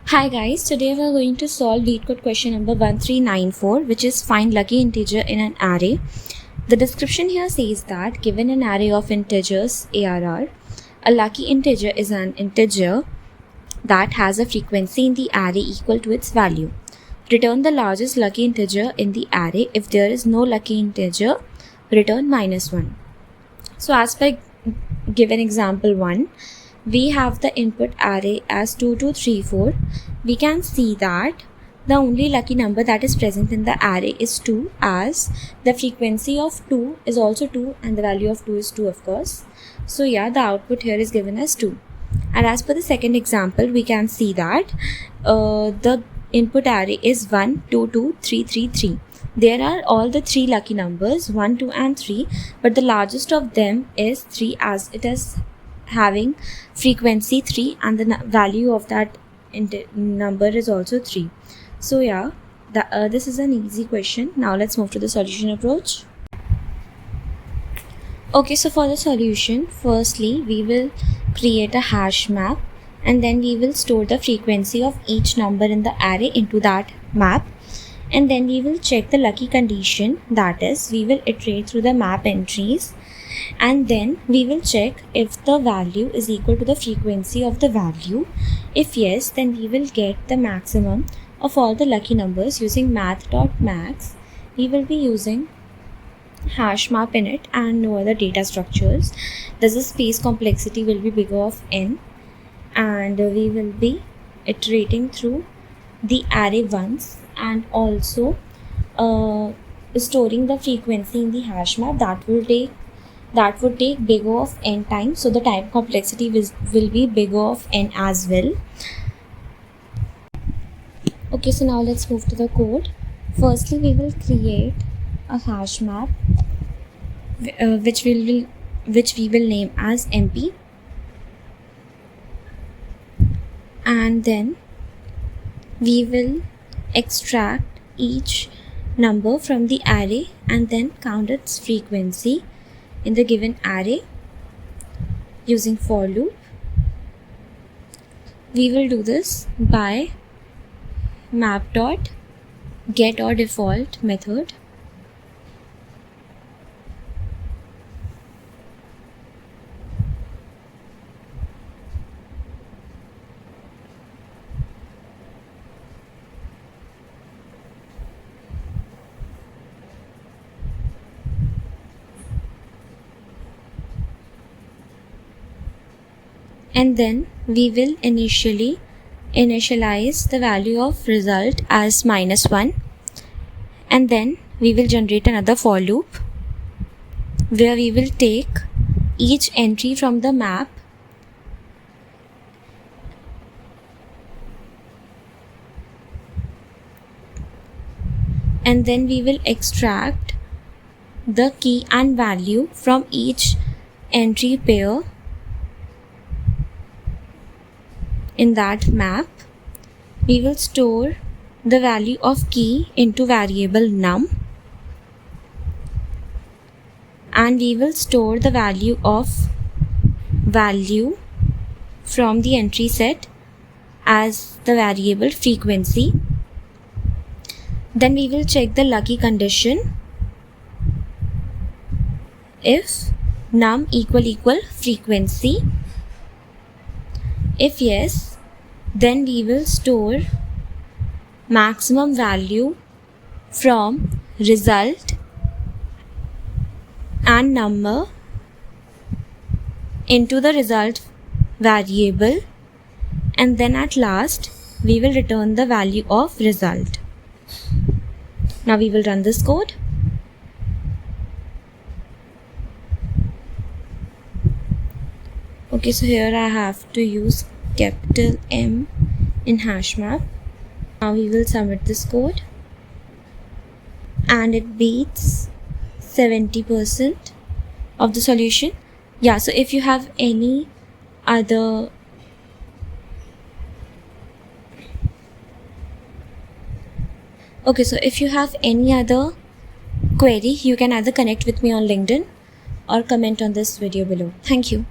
Hi guys, today we are going to solve LeetCode question number 1394, which is find lucky integer in an array. The description here says that given an array of integers ARR, a lucky integer is an integer that has a frequency in the array equal to its value. Return the largest lucky integer in the array. If there is no lucky integer, return -1. So as per given example 1, we have the input array as 2, 2, 3, 4. We can see that the only lucky number that is present in the array is 2, as the frequency of 2 is also 2 and the value of 2 is 2, of course. So yeah, the output here is given as 2. And as per the second example, we can see that the input array is 1, 2, 2, 3, 3, 3. There are all the 3 lucky numbers 1, 2 and 3, but the largest of them is 3, as it is having frequency 3 and the value of that number is also 3. So yeah, this is an easy question. Now let's move to the solution approach. Okay, so for the solution, firstly we will create a hash map and then we will store the frequency of each number in the array into that map, and then we will check the lucky condition, that is we will iterate through the map entries, and then we will check if the value is equal to the frequency of the value. If yes, then we will get the maximum of all the lucky numbers using math.max. We will be using hash map in it and no other data structures. Thus the space complexity will be bigger of n, and we will be iterating through the array once and also storing the frequency in the hash map. That would take big O of n times, so the time complexity will be big O of n as well. Okay, so now let's move to the code. Firstly, we will create a hash map which we will name as MP, and then we will extract each number from the array and then count its frequency in the given array using for loop. We will do this by map.getOrDefault method. And then we will initialize the value of result as -1, and then we will generate another for loop where we will take each entry from the map and then we will extract the key and value from each entry pair in that map. We will store the value of key into variable num, and we will store the value of value from the entry set as the variable frequency. Then we will check the lucky condition. If num equal frequency, if yes, then we will store maximum value from result and number into the result variable, and then at last we will return the value of result. Now we will run this code. Okay, so here I have to use capital M in hash map. Now we will submit this code, and it beats 70% of the solution. Yeah, so if you have any other query, you can either connect with me on LinkedIn or comment on this video below. Thank you.